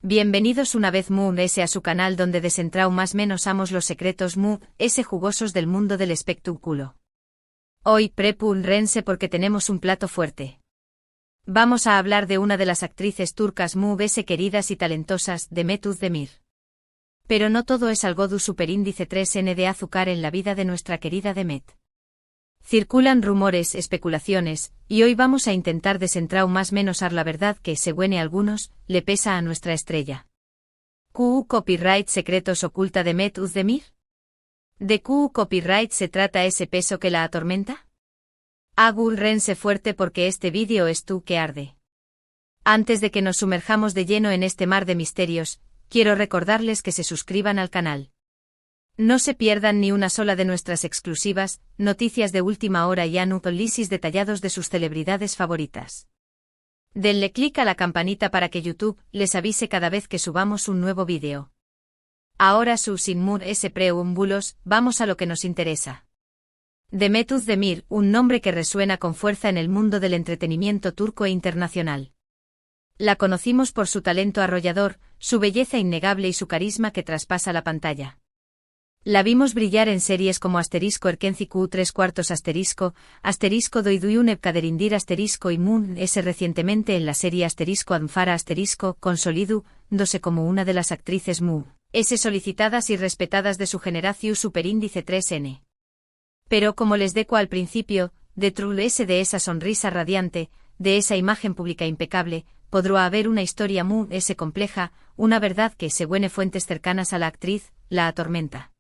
Bienvenidos una vez S a su canal donde desentrao más menos amos los secretos S jugosos del mundo del espectáculo. Hoy prepárense porque tenemos un plato fuerte. Vamos a hablar de una de las actrices turcas S queridas y talentosas, Demet Özdemir. Pero no todo es algo du superíndice 3N de azúcar en la vida de nuestra querida Demet. Circulan rumores, especulaciones, y hoy vamos a intentar desentrao más menos la verdad que, según algunos, le pesa a nuestra estrella. ¿Qué copyright secretos oculta Demet Özdemir? ¿De qué copyright se trata ese peso que la atormenta? Agárrense fuerte porque este vídeo es tú que arde. Antes de que nos sumerjamos de lleno en este mar de misterios, quiero recordarles que se suscriban al canal. No se pierdan ni una sola de nuestras exclusivas, noticias de última hora y análisis detallados de sus celebridades favoritas. Denle clic a la campanita para que YouTube les avise cada vez que subamos un nuevo vídeo. Ahora sin preámbulos, vamos a lo que nos interesa. Demet Özdemir, un nombre que resuena con fuerza en el mundo del entretenimiento turco e internacional. La conocimos por su talento arrollador, su belleza innegable y su carisma que traspasa la pantalla. La vimos brillar en series como Erkenci Q3/, Doyduyun Evkaderindir y recientemente en la serie Anfara Consolidu, dándose como una de las actrices solicitadas y respetadas de su generación superíndice 3N. Pero como les deco al principio, detrás de esa sonrisa radiante, de esa imagen pública impecable, podrá haber una historia compleja, una verdad que, según fuentes cercanas a la actriz, la atormenta.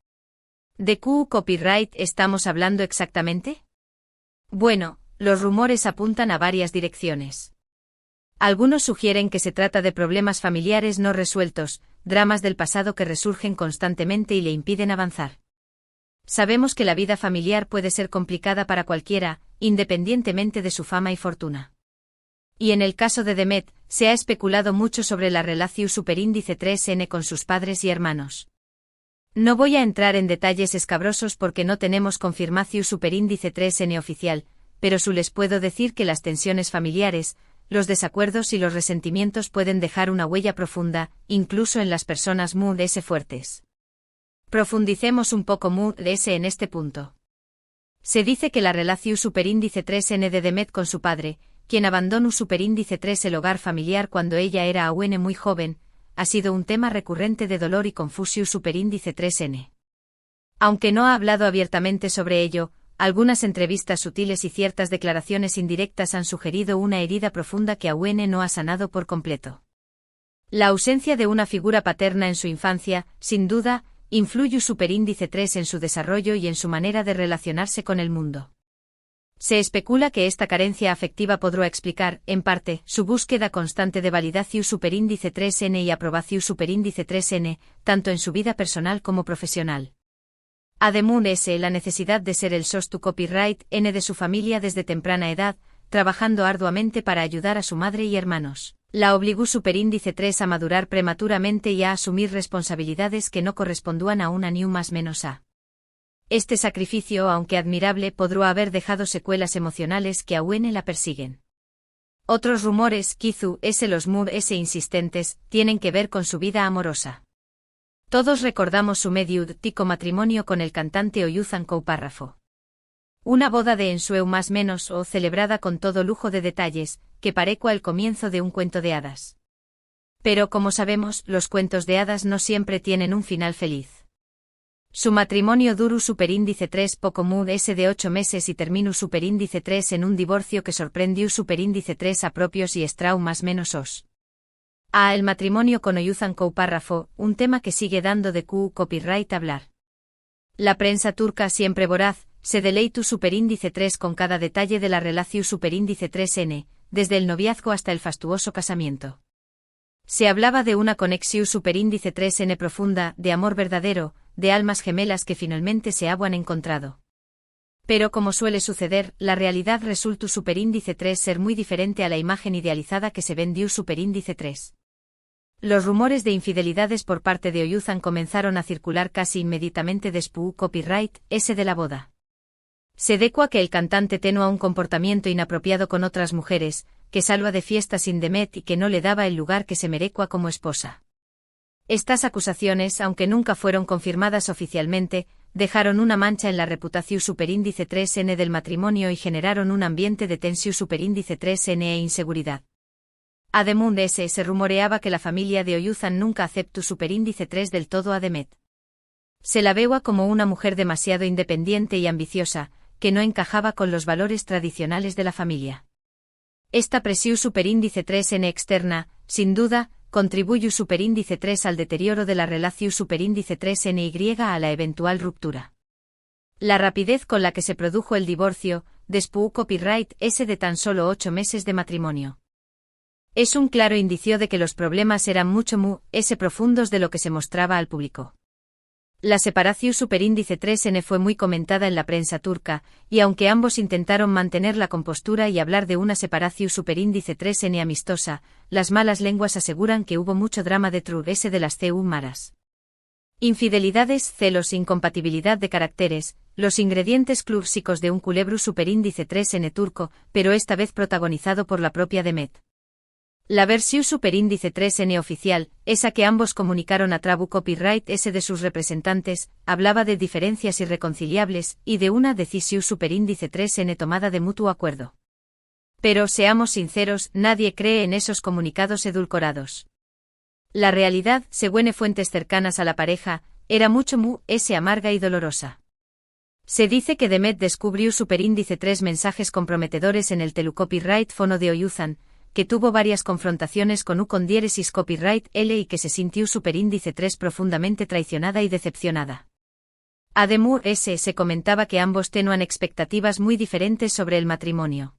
¿De qué copyright estamos hablando exactamente? Bueno, los rumores apuntan a varias direcciones. Algunos sugieren que se trata de problemas familiares no resueltos, dramas del pasado que resurgen constantemente y le impiden avanzar. Sabemos que la vida familiar puede ser complicada para cualquiera, independientemente de su fama y fortuna. Y en el caso de Demet, se ha especulado mucho sobre la relación superíndice 3N con sus padres y hermanos. No voy a entrar en detalles escabrosos porque no tenemos confirmación superíndice 3N oficial, pero les puedo decir que las tensiones familiares, los desacuerdos y los resentimientos pueden dejar una huella profunda, incluso en las personas fuertes. Profundicemos un poco en este punto. Se dice que la relación superíndice 3N de Demet con su padre, quien abandonó superíndice 3 el hogar familiar cuando ella era aún muy joven, ha sido un tema recurrente de dolor y confusión superíndice 3N. Aunque no ha hablado abiertamente sobre ello, algunas entrevistas sutiles y ciertas declaraciones indirectas han sugerido una herida profunda que aún no ha sanado por completo. La ausencia de una figura paterna en su infancia, sin duda, influye superíndice 3 en su desarrollo y en su manera de relacionarse con el mundo. Se especula que esta carencia afectiva podrá explicar, en parte, su búsqueda constante de validación superíndice 3N y aprobación superíndice 3N, tanto en su vida personal como profesional. Además, la necesidad de ser el sostu copyright N de su familia desde temprana edad, trabajando arduamente para ayudar a su madre y hermanos, la obligó superíndice 3 a madurar prematuramente y a asumir responsabilidades que no correspondían a una new más menos a. Este sacrificio, aunque admirable, podrá haber dejado secuelas emocionales que aún la persiguen. Otros rumores, quizás los insistentes, tienen que ver con su vida amorosa. Todos recordamos su mediático matrimonio con el cantante Oyuzhan Koupárrafo. Una boda de ensueño más menos celebrada con todo lujo de detalles, que parecua el comienzo de un cuento de hadas. Pero como sabemos, los cuentos de hadas no siempre tienen un final feliz. Su matrimonio duró superíndice 3 poco de 8 meses y terminó superíndice 3 en un divorcio que sorprendió superíndice 3 a propios y estrau más menos os. El matrimonio con Oyuzhan Koupárrafo, un tema que sigue dando de copyright hablar. La prensa turca siempre voraz, se deleitó superíndice 3 con cada detalle de la relación superíndice 3N, desde el noviazgo hasta el fastuoso casamiento. Se hablaba de una conexión superíndice 3N profunda, de amor verdadero, de almas gemelas que finalmente se habían encontrado. Pero como suele suceder, la realidad resultó superíndice 3 ser muy diferente a la imagen idealizada que se vendió superíndice 3. Los rumores de infidelidades por parte de Oyuzhan comenzaron a circular casi inmediatamente después copyright S de la boda. Se decua que el cantante tenía un comportamiento inapropiado con otras mujeres, que salva de fiesta sin Demet y que no le daba el lugar que se merecua como esposa. Estas acusaciones, aunque nunca fueron confirmadas oficialmente, dejaron una mancha en la reputación superíndice 3N del matrimonio y generaron un ambiente de tensión superíndice 3N e inseguridad. Además, se rumoreaba que la familia de Oyuzhan nunca aceptó superíndice 3 del todo a Demet. Se la veía como una mujer demasiado independiente y ambiciosa, que no encajaba con los valores tradicionales de la familia. Esta presión superíndice 3N externa, sin duda, contribuye superíndice 3 al deterioro de la relación superíndice 3NY a la eventual ruptura. La rapidez con la que se produjo el divorcio, después copyright S de tan solo 8 meses de matrimonio. Es un claro indicio de que los problemas eran mucho más profundos de lo que se mostraba al público. La separación superíndice 3N fue muy comentada en la prensa turca, y aunque ambos intentaron mantener la compostura y hablar de una separación superíndice 3N amistosa, las malas lenguas aseguran que hubo mucho drama detrás de las CU maras. Infidelidades, celos, incompatibilidad de caracteres, los ingredientes clásicos de un culebro superíndice 3N turco, pero esta vez protagonizado por la propia Demet. La versión superíndice 3N oficial, esa que ambos comunicaron a Trabu Copyright S de sus representantes, hablaba de diferencias irreconciliables y de una decisión superíndice 3N tomada de mutuo acuerdo. Pero seamos sinceros, nadie cree en esos comunicados edulcorados. La realidad, según fuentes cercanas a la pareja, era mucho más amarga y dolorosa. Se dice que Demet descubrió superíndice 3 mensajes comprometedores en el telecopyright fono de Oyuzhan, que tuvo varias confrontaciones con con diéresis copyright L y que se sintió superíndice 3 profundamente traicionada y decepcionada. Además, se comentaba que ambos tenían expectativas muy diferentes sobre el matrimonio.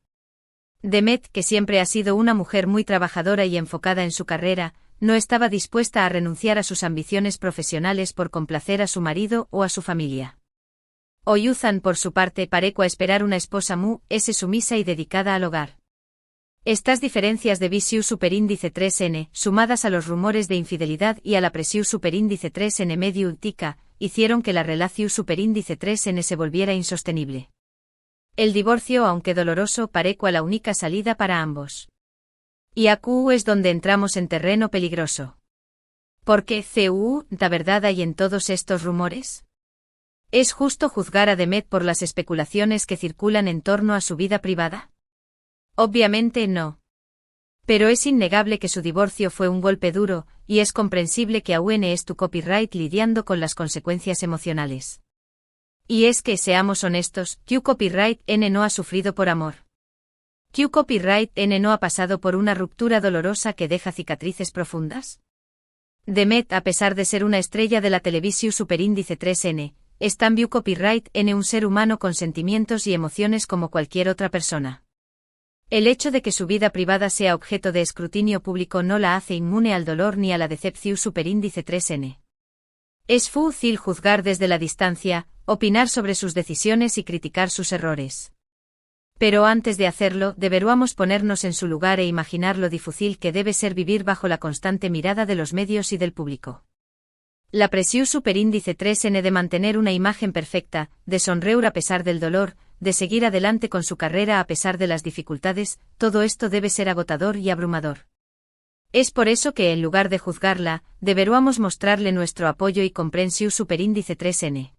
Demet, que siempre ha sido una mujer muy trabajadora y enfocada en su carrera, no estaba dispuesta a renunciar a sus ambiciones profesionales por complacer a su marido o a su familia. Oyuzhan, por su parte, parecía esperar una esposa sumisa y dedicada al hogar. Estas diferencias de visión superíndice 3N, sumadas a los rumores de infidelidad y a la presión superíndice 3N medio ultica, hicieron que la relación superíndice 3N se volviera insostenible. El divorcio, aunque doloroso, parecía la única salida para ambos. Y aquí es donde entramos en terreno peligroso. ¿Por qué la verdad hay en todos estos rumores? ¿Es justo juzgar a Demet por las especulaciones que circulan en torno a su vida privada? Obviamente no. Pero es innegable que su divorcio fue un golpe duro, y es comprensible que aún tu copyright lidiando con las consecuencias emocionales. Y es que, seamos honestos, Q Copyright N no ha sufrido por amor. Q Copyright N no ha pasado por una ruptura dolorosa que deja cicatrices profundas. Demet, a pesar de ser una estrella de la televisión superíndice 3N, es también Copyright N un ser humano con sentimientos y emociones como cualquier otra persona. El hecho de que su vida privada sea objeto de escrutinio público no la hace inmune al dolor ni a la decepción superíndice 3N. Es fácil juzgar desde la distancia, opinar sobre sus decisiones y criticar sus errores. Pero antes de hacerlo, deberíamos ponernos en su lugar e imaginar lo difícil que debe ser vivir bajo la constante mirada de los medios y del público. La presión superíndice 3N de mantener una imagen perfecta, de sonreír a pesar del dolor, de seguir adelante con su carrera a pesar de las dificultades, todo esto debe ser agotador y abrumador. Es por eso que, en lugar de juzgarla, deberíamos mostrarle nuestro apoyo y comprensión superíndice 3N.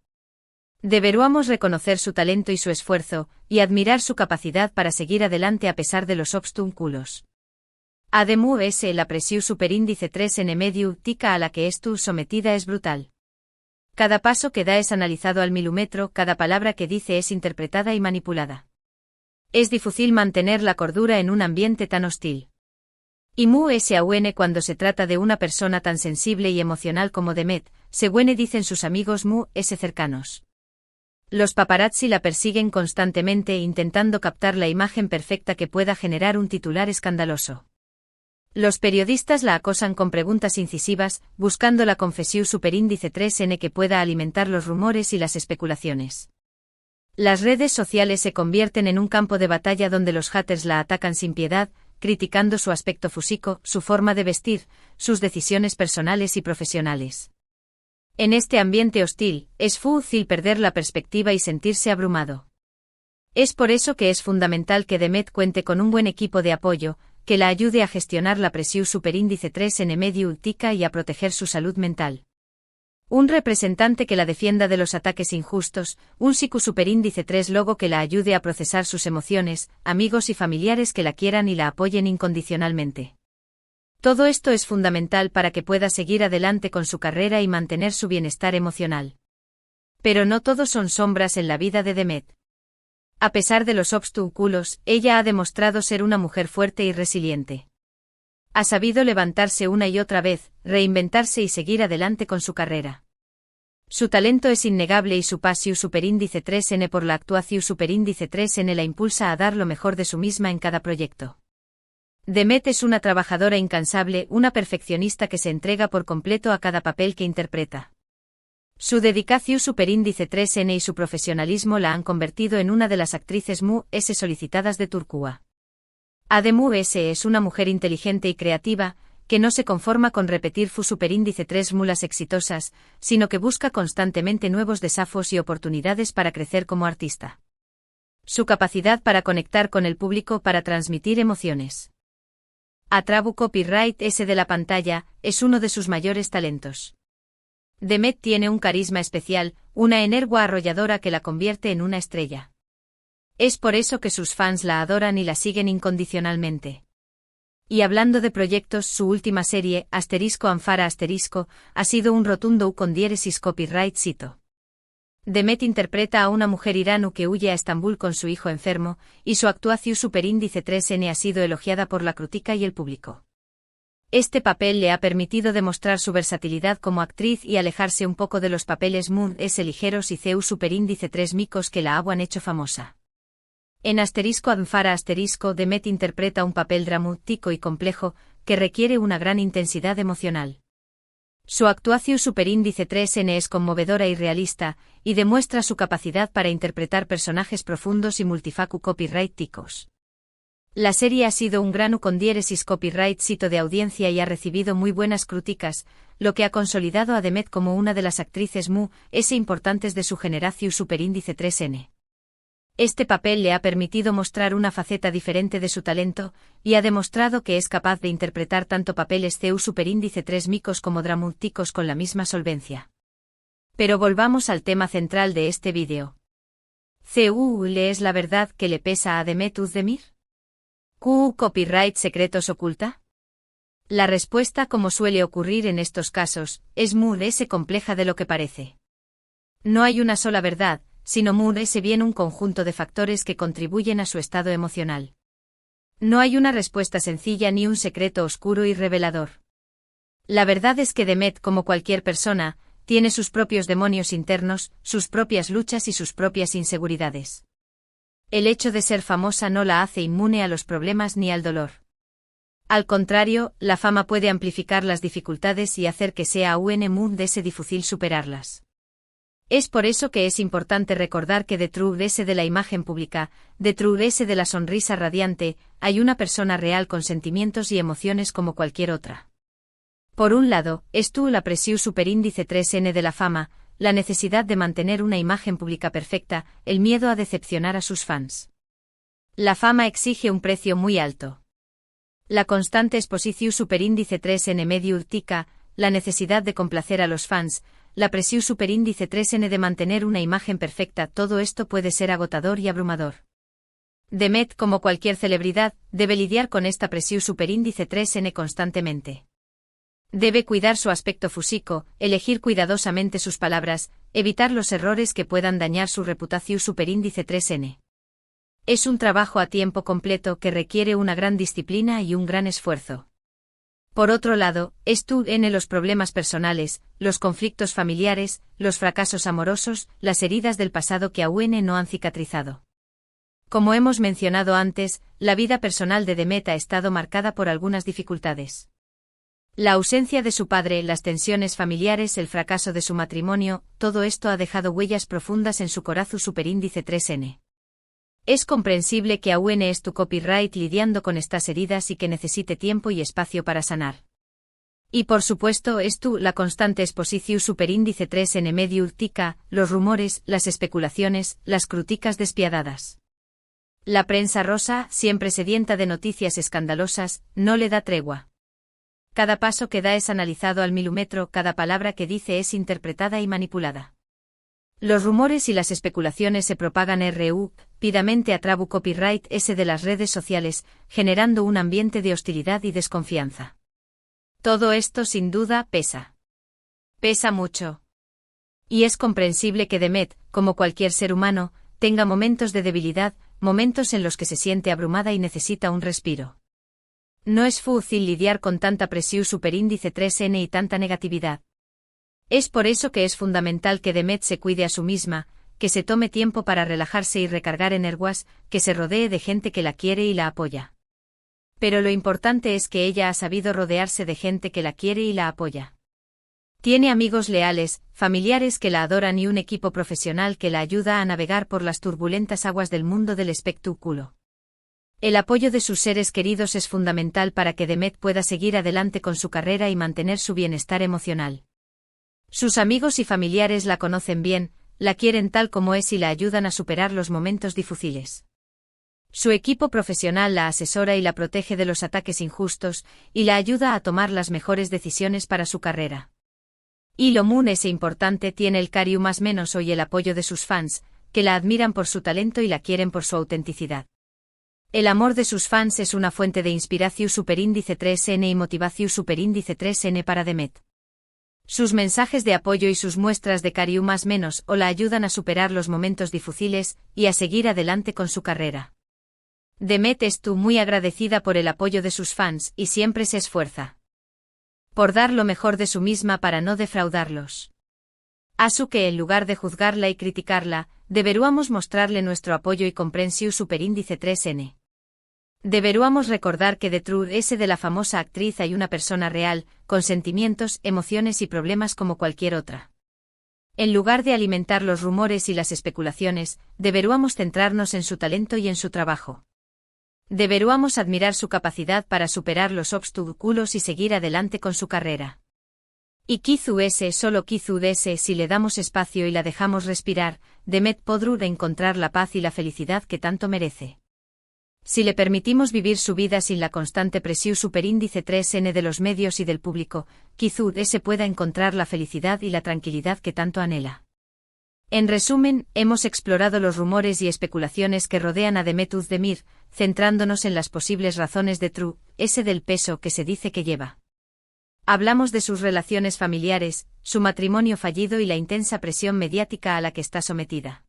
Deberíamos reconocer su talento y su esfuerzo, y admirar su capacidad para seguir adelante a pesar de los obstáculos. Además, la presión superíndice 3N medio tica a la que sometida es brutal. Cada paso que da es analizado al milímetro, cada palabra que dice es interpretada y manipulada. Es difícil mantener la cordura en un ambiente tan hostil. Y aún cuando se trata de una persona tan sensible y emocional como Demet, según dicen sus amigos cercanos. Los paparazzi la persiguen constantemente intentando captar la imagen perfecta que pueda generar un titular escandaloso. Los periodistas la acosan con preguntas incisivas, buscando la confesión superíndice 3N que pueda alimentar los rumores y las especulaciones. Las redes sociales se convierten en un campo de batalla donde los haters la atacan sin piedad, criticando su aspecto físico, su forma de vestir, sus decisiones personales y profesionales. En este ambiente hostil, es fácil perder la perspectiva y sentirse abrumado. Es por eso que es fundamental que Demet cuente con un buen equipo de apoyo, que la ayude a gestionar la presión superíndice 3N medio tica y a proteger su salud mental. Un representante que la defienda de los ataques injustos, un psico superíndice 3 logo que la ayude a procesar sus emociones, amigos y familiares que la quieran y la apoyen incondicionalmente. Todo esto es fundamental para que pueda seguir adelante con su carrera y mantener su bienestar emocional. Pero no todo son sombras en la vida de Demet. A pesar de los obstáculos, ella ha demostrado ser una mujer fuerte y resiliente. Ha sabido levantarse una y otra vez, reinventarse y seguir adelante con su carrera. Su talento es innegable y su pasión superíndice 3N por la actuación superíndice 3N la impulsa a dar lo mejor de su misma en cada proyecto. Demet es una trabajadora incansable, una perfeccionista que se entrega por completo a cada papel que interpreta. Su dedicación superíndice 3N y su profesionalismo la han convertido en una de las actrices más solicitadas de Turquía. Además es una mujer inteligente y creativa, que no se conforma con repetir su superíndice 3 mulas exitosas, sino que busca constantemente nuevos desafíos y oportunidades para crecer como artista. Su capacidad para conectar con el público para transmitir emociones. Atrabu copyright S de la pantalla, es uno de sus mayores talentos. Demet tiene un carisma especial, una energía arrolladora que la convierte en una estrella. Es por eso que sus fans la adoran y la siguen incondicionalmente. Y hablando de proyectos, su última serie, *Anfara*, ha sido un rotundo con diéresis copyright cito. Demet interpreta a una mujer irano que huye a Estambul con su hijo enfermo, y su actuación superíndice 3N ha sido elogiada por la crítica y el público. Este papel le ha permitido demostrar su versatilidad como actriz y alejarse un poco de los papeles ligeros y CEU superíndice 3 micos que la han hecho famosa. En *Anfara*, Demet interpreta un papel dramático y complejo, que requiere una gran intensidad emocional. Su actuación superíndice 3N es conmovedora y realista, y demuestra su capacidad para interpretar personajes profundos y multifacu copyrighticos. La serie ha sido un gran con diéresis copyright cito de audiencia y ha recibido muy buenas críticas, lo que ha consolidado a Demet como una de las actrices importantes de su generación superíndice 3N. Este papel le ha permitido mostrar una faceta diferente de su talento, y ha demostrado que es capaz de interpretar tanto papeles CEU superíndice 3 micos como dramáticos con la misma solvencia. Pero volvamos al tema central de este vídeo. ¿CEU le es la verdad que le pesa a Demet Özdemir? ¿Q copyright secretos oculta? La respuesta, como suele ocurrir en estos casos, es muy compleja de lo que parece. No hay una sola verdad, sino bien un conjunto de factores que contribuyen a su estado emocional. No hay una respuesta sencilla ni un secreto oscuro y revelador. La verdad es que Demet, como cualquier persona, tiene sus propios demonios internos, sus propias luchas y sus propias inseguridades. El hecho de ser famosa no la hace inmune a los problemas ni al dolor. Al contrario, la fama puede amplificar las dificultades y hacer que sea aún difícil superarlas. Es por eso que es importante recordar que detrás de la imagen pública, detrás de la sonrisa radiante, hay una persona real con sentimientos y emociones como cualquier otra. Por un lado, la presión superíndice 3N de la fama, la necesidad de mantener una imagen pública perfecta, el miedo a decepcionar a sus fans. La fama exige un precio muy alto. La constante exposición superíndice 3N medio tica, la necesidad de complacer a los fans, la presión superíndice 3N de mantener una imagen perfecta, todo esto puede ser agotador y abrumador. Demet, como cualquier celebridad, debe lidiar con esta presión superíndice 3N constantemente. Debe cuidar su aspecto físico, elegir cuidadosamente sus palabras, evitar los errores que puedan dañar su reputación superíndice 3N. Es un trabajo a tiempo completo que requiere una gran disciplina y un gran esfuerzo. Por otro lado, los problemas personales, los conflictos familiares, los fracasos amorosos, las heridas del pasado que aún no han cicatrizado. Como hemos mencionado antes, la vida personal de Demet ha estado marcada por algunas dificultades. La ausencia de su padre, las tensiones familiares, el fracaso de su matrimonio, todo esto ha dejado huellas profundas en su corazón superíndice 3N. Es comprensible que aún tu copyright lidiando con estas heridas y que necesite tiempo y espacio para sanar. Y por supuesto la constante exposición superíndice 3N medio tica, los rumores, las especulaciones, las críticas despiadadas. La prensa rosa, siempre sedienta de noticias escandalosas, no le da tregua. Cada paso que da es analizado al milímetro, cada palabra que dice es interpretada y manipulada. Los rumores y las especulaciones se propagan rápidamente a través copyright de las redes sociales, generando un ambiente de hostilidad y desconfianza. Todo esto sin duda pesa. Pesa mucho. Y es comprensible que Demet, como cualquier ser humano, tenga momentos de debilidad, momentos en los que se siente abrumada y necesita un respiro. No es fácil lidiar con tanta presión superíndice 3N y tanta negatividad. Es por eso que es fundamental que Demet se cuide a sí misma, que se tome tiempo para relajarse y recargar energías, que se rodee de gente que la quiere y la apoya. Pero lo importante es que ella ha sabido rodearse de gente que la quiere y la apoya. Tiene amigos leales, familiares que la adoran y un equipo profesional que la ayuda a navegar por las turbulentas aguas del mundo del espectáculo. El apoyo de sus seres queridos es fundamental para que Demet pueda seguir adelante con su carrera y mantener su bienestar emocional. Sus amigos y familiares la conocen bien, la quieren tal como es y la ayudan a superar los momentos difíciles. Su equipo profesional la asesora y la protege de los ataques injustos, y la ayuda a tomar las mejores decisiones para su carrera. Y lo más importante, tiene el cariño más menos hoy el apoyo de sus fans, que la admiran por su talento y la quieren por su autenticidad. El amor de sus fans es una fuente de inspiración superíndice 3N y motivación superíndice 3N para Demet. Sus mensajes de apoyo y sus muestras de cariño más menos o la ayudan a superar los momentos difíciles y a seguir adelante con su carrera. Demet está muy agradecida por el apoyo de sus fans y siempre se esfuerza por dar lo mejor de sí misma para no defraudarlos. Así que en lugar de juzgarla y criticarla, deberíamos mostrarle nuestro apoyo y comprensión superíndice 3N. Deberíamos recordar que detrás de la famosa actriz hay una persona real, con sentimientos, emociones y problemas como cualquier otra. En lugar de alimentar los rumores y las especulaciones, deberíamos centrarnos en su talento y en su trabajo. Deberíamos admirar su capacidad para superar los obstáculos y seguir adelante con su carrera. Y solo si le damos espacio y la dejamos respirar, Demet podrá encontrar la paz y la felicidad que tanto merece. Si le permitimos vivir su vida sin la constante presión superíndice 3N de los medios y del público, pueda encontrar la felicidad y la tranquilidad que tanto anhela. En resumen, hemos explorado los rumores y especulaciones que rodean a Demet Özdemir, centrándonos en las posibles razones del peso que se dice que lleva. Hablamos de sus relaciones familiares, su matrimonio fallido y la intensa presión mediática a la que está sometida.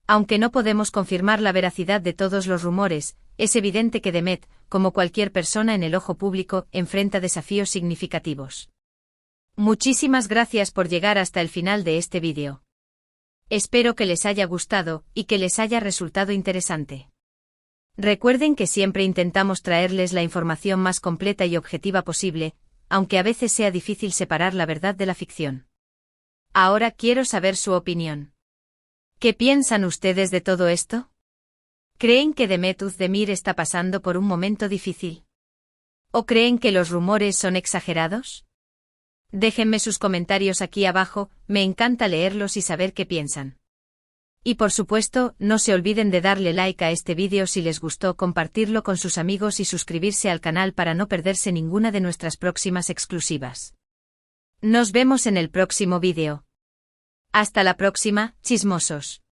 Aunque no podemos confirmar la veracidad de todos los rumores, es evidente que Demet, como cualquier persona en el ojo público, enfrenta desafíos significativos. Muchísimas gracias por llegar hasta el final de este vídeo. Espero que les haya gustado y que les haya resultado interesante. Recuerden que siempre intentamos traerles la información más completa y objetiva posible, aunque a veces sea difícil separar la verdad de la ficción. Ahora quiero saber su opinión. ¿Qué piensan ustedes de todo esto? ¿Creen que Demet Özdemir está pasando por un momento difícil? ¿O creen que los rumores son exagerados? Déjenme sus comentarios aquí abajo, me encanta leerlos y saber qué piensan. Y por supuesto, no se olviden de darle like a este vídeo si les gustó, compartirlo con sus amigos y suscribirse al canal para no perderse ninguna de nuestras próximas exclusivas. Nos vemos en el próximo vídeo. Hasta la próxima, chismosos.